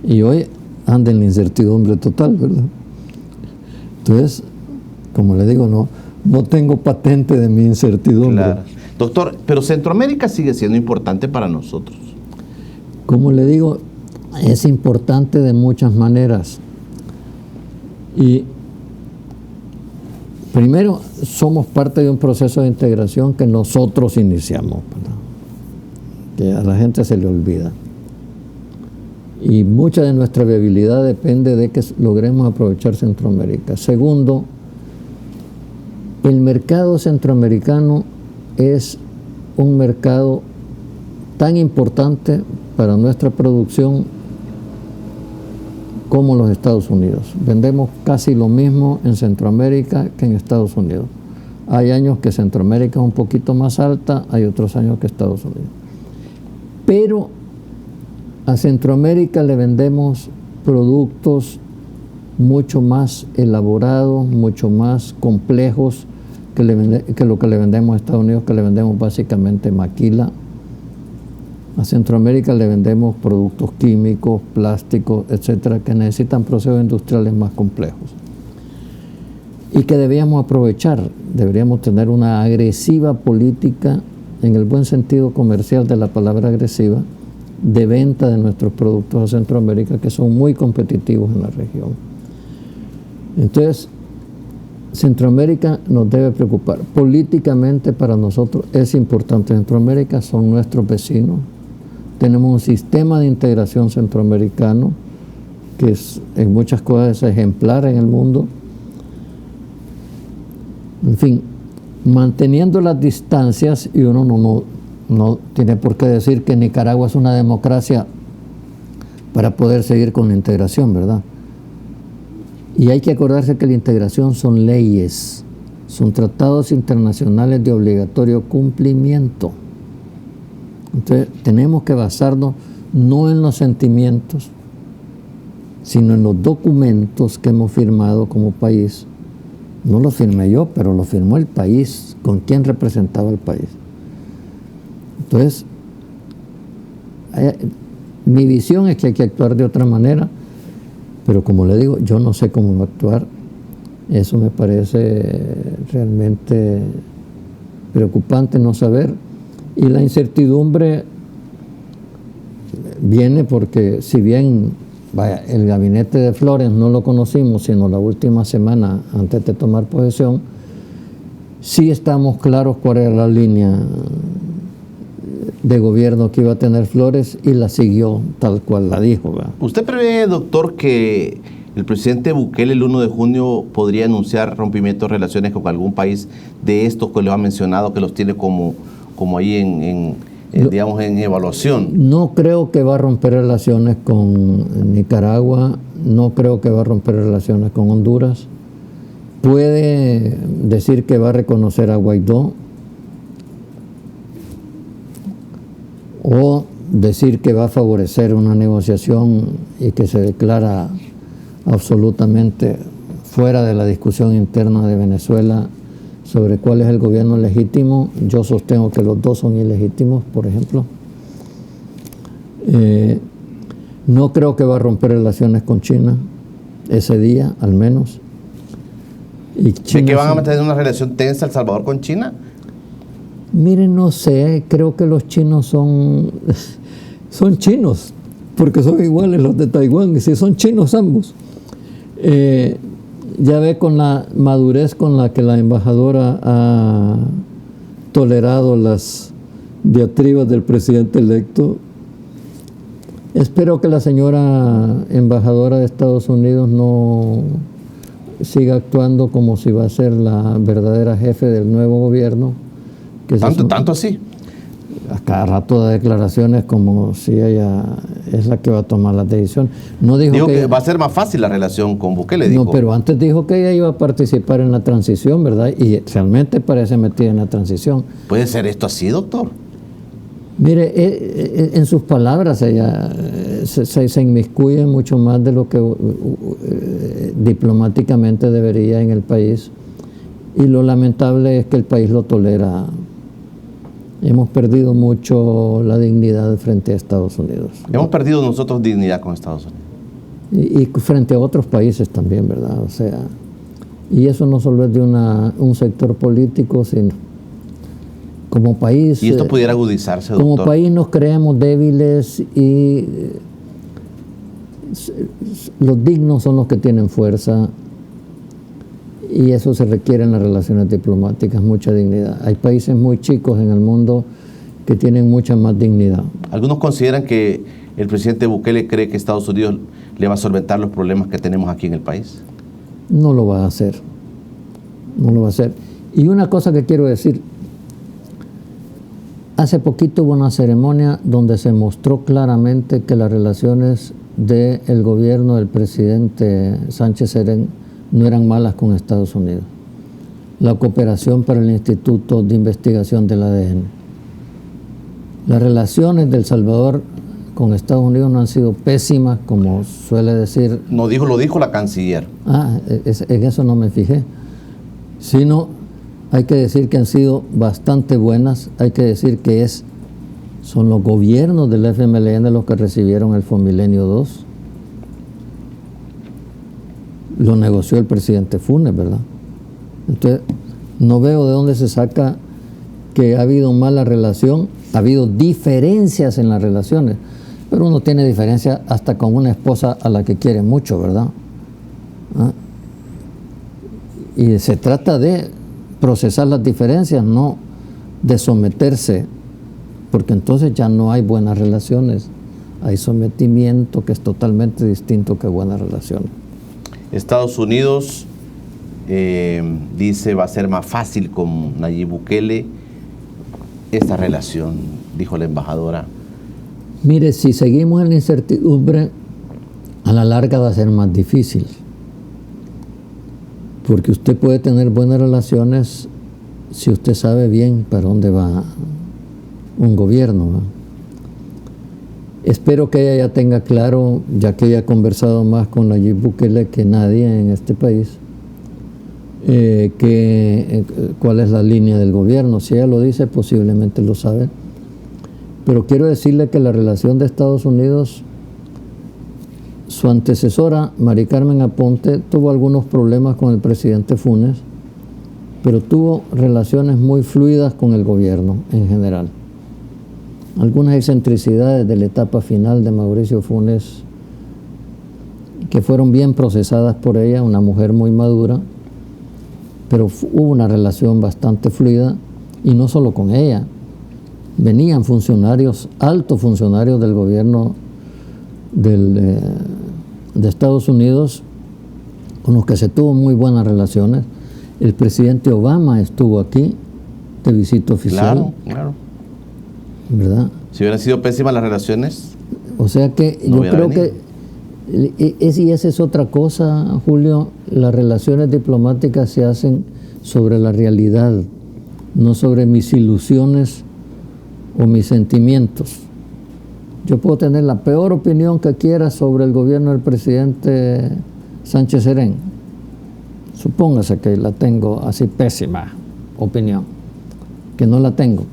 y hoy anda en la incertidumbre total, ¿verdad? Entonces, como le digo, no tengo patente de mi incertidumbre. Claro. Doctor, pero Centroamérica sigue siendo importante para nosotros. Como le digo, es importante de muchas maneras. Y primero, somos parte de un proceso de integración que nosotros iniciamos, ¿verdad? Que a la gente se le olvida. Y mucha de nuestra viabilidad depende de que logremos aprovechar Centroamérica. Segundo, el mercado centroamericano es un mercado tan importante para nuestra producción como los Estados Unidos. Vendemos casi lo mismo en Centroamérica que en Estados Unidos. Hay años que Centroamérica es un poquito más alta, hay otros años que Estados Unidos. Pero a Centroamérica le vendemos productos mucho más elaborados, mucho más complejos que lo que le vendemos a Estados Unidos, que le vendemos básicamente maquila. A Centroamérica le vendemos productos químicos, plásticos, etcétera, que necesitan procesos industriales más complejos. Y que debíamos aprovechar, deberíamos tener una agresiva política, en el buen sentido comercial de la palabra agresiva, de venta de nuestros productos a Centroamérica, que son muy competitivos en la región. Entonces, Centroamérica nos debe preocupar. Políticamente para nosotros es importante. Centroamérica son nuestros vecinos. Tenemos un sistema de integración centroamericano que es en muchas cosas ejemplar en el mundo. En fin, manteniendo las distancias, y uno no tiene por qué decir que Nicaragua es una democracia para poder seguir con la integración, ¿verdad? Y hay que acordarse que la integración son leyes, son tratados internacionales de obligatorio cumplimiento. Entonces tenemos que basarnos no en los sentimientos, sino en los documentos que hemos firmado como país. No lo firmé yo, pero lo firmó el país, con quien representaba el país. Entonces, mi visión es que hay que actuar de otra manera, pero como le digo, yo no sé cómo va a actuar. Eso me parece realmente preocupante no saber. Y la incertidumbre viene porque, si bien el gabinete de Flores no lo conocimos sino la última semana antes de tomar posesión, sí estamos claros cuál era la línea de gobierno que iba a tener Flores y la siguió tal cual la dijo, ¿verdad? ¿Usted prevé, doctor, que el presidente Bukele el 1 de junio podría anunciar rompimiento de relaciones con algún país de estos que lo ha mencionado, que los tiene como ahí digamos, en evaluación? No creo que va a romper relaciones con Nicaragua, no creo que va a romper relaciones con Honduras. Puede decir que va a reconocer a Guaidó, o decir que va a favorecer una negociación y que se declara absolutamente fuera de la discusión interna de Venezuela sobre cuál es el gobierno legítimo. Yo sostengo que los dos son ilegítimos, por ejemplo. No creo que va a romper relaciones con China, ese día al menos. Y ¿De que van a mantener una relación tensa El Salvador con China? Miren, no sé, creo que los chinos son chinos, porque son iguales los de Taiwán, y si son chinos ambos. Ya ve con la madurez con la que la embajadora ha tolerado las diatribas del presidente electo. Espero que la señora embajadora de Estados Unidos no siga actuando como si va a ser la verdadera jefe del nuevo gobierno. ¿Tanto así? A cada rato da declaraciones como si ella es la que va a tomar las decisiones. No dijo que va a ser más fácil la relación con Bukele, dijo. No, pero antes dijo que ella iba a participar en la transición, ¿verdad? Y realmente parece metida en la transición. ¿Puede ser esto así, doctor? Mire, en sus palabras ella se inmiscuye mucho más de lo que diplomáticamente debería en el país. Y lo lamentable es que el país lo tolera. Hemos perdido mucho la dignidad frente a Estados Unidos. Hemos perdido nosotros dignidad con Estados Unidos. Y frente a otros países también, ¿verdad? O sea, y eso no solo es de un sector político, sino como país. ¿Y esto pudiera agudizarse, doctor? Como país nos creemos débiles y los dignos son los que tienen fuerza. Y eso se requiere en las relaciones diplomáticas, mucha dignidad. Hay países muy chicos en el mundo que tienen mucha más dignidad. Algunos consideran que el presidente Bukele cree que Estados Unidos le va a solventar los problemas que tenemos aquí en el país. No lo va a hacer. No lo va a hacer. Y una cosa que quiero decir. hace poquito hubo una ceremonia donde se mostró claramente que las relaciones del gobierno del presidente Sánchez Serén no eran malas con Estados Unidos. La cooperación para el Instituto de Investigación del ADN. Las relaciones de El Salvador con Estados Unidos no han sido pésimas, como suele decir. No dijo, lo dijo la canciller. En eso no me fijé. Sino, hay que decir que han sido bastante buenas. Hay que decir que son los gobiernos del FMLN los que recibieron el Fomilenio 2. Lo negoció el presidente Funes, ¿verdad? Entonces, no veo de dónde se saca que ha habido mala relación. Ha habido diferencias en las relaciones, pero uno tiene diferencias hasta con una esposa a la que quiere mucho, ¿verdad? Y se trata de procesar las diferencias, no de someterse, porque entonces ya no hay buenas relaciones. Hay sometimiento, que es totalmente distinto que buenas relaciones. Estados Unidos dice va a ser más fácil con Nayib Bukele esta relación, dijo la embajadora. Mire, si seguimos en la incertidumbre, a la larga va a ser más difícil. Porque usted puede tener buenas relaciones si usted sabe bien para dónde va un gobierno, ¿no? Espero que ella ya tenga claro, ya que ella ha conversado más con Nayib Bukele que nadie en este país, cuál es la línea del gobierno. Si ella lo dice, posiblemente lo sabe. Pero quiero decirle que la relación de Estados Unidos, su antecesora, Mari Carmen Aponte, tuvo algunos problemas con el presidente Funes, pero tuvo relaciones muy fluidas con el gobierno en general. Algunas excentricidades de la etapa final de Mauricio Funes que fueron bien procesadas por ella, una mujer muy madura, pero hubo una relación bastante fluida, y no solo con ella. Venían funcionarios, altos funcionarios del gobierno de Estados Unidos, con los que se tuvo muy buenas relaciones. El presidente Obama estuvo aquí de visita oficial. Claro. ¿Verdad? Si hubieran sido pésimas las relaciones. O sea que yo creo que, y esa es otra cosa, Julio, las relaciones diplomáticas se hacen sobre la realidad, no sobre mis ilusiones o mis sentimientos. Yo puedo tener la peor opinión que quiera sobre el gobierno del presidente Sánchez Serén. Supóngase que la tengo así, pésima opinión, que no la tengo.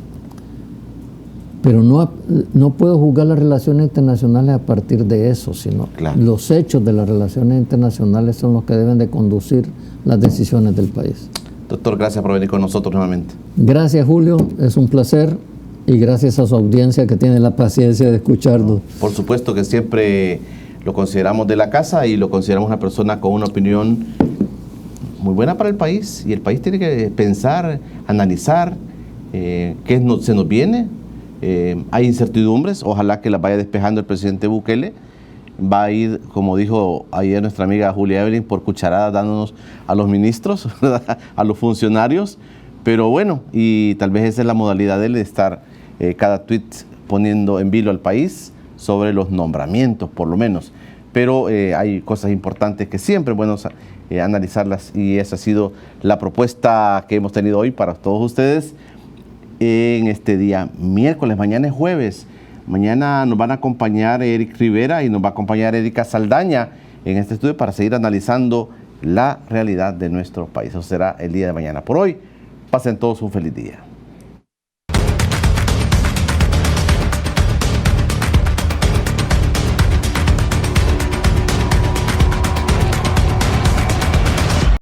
Pero no puedo juzgar las relaciones internacionales a partir de eso, sino los hechos de las relaciones internacionales son los que deben de conducir las decisiones del país. Doctor, gracias por venir con nosotros nuevamente. Gracias, Julio, es un placer, y gracias a su audiencia que tiene la paciencia de escucharnos. Por supuesto que siempre lo consideramos de la casa y lo consideramos una persona con una opinión muy buena para el país, y el país tiene que pensar, analizar qué se nos viene. Hay incertidumbres, ojalá que las vaya despejando el presidente Bukele. Va a ir, como dijo ayer nuestra amiga Julia Evelyn, por cucharadas dándonos a los ministros, a los funcionarios, pero bueno, y tal vez esa es la modalidad de él, de estar cada tweet poniendo en vilo al país sobre los nombramientos, por lo menos. Pero hay cosas importantes que siempre es bueno analizarlas, y esa ha sido la propuesta que hemos tenido hoy para todos ustedes en este día miércoles. Mañana es jueves. Mañana nos van a acompañar Eric Rivera y nos va a acompañar Erika Saldaña en este estudio para seguir analizando la realidad de nuestro país. Eso será el día de mañana. Por hoy, pasen todos un feliz día.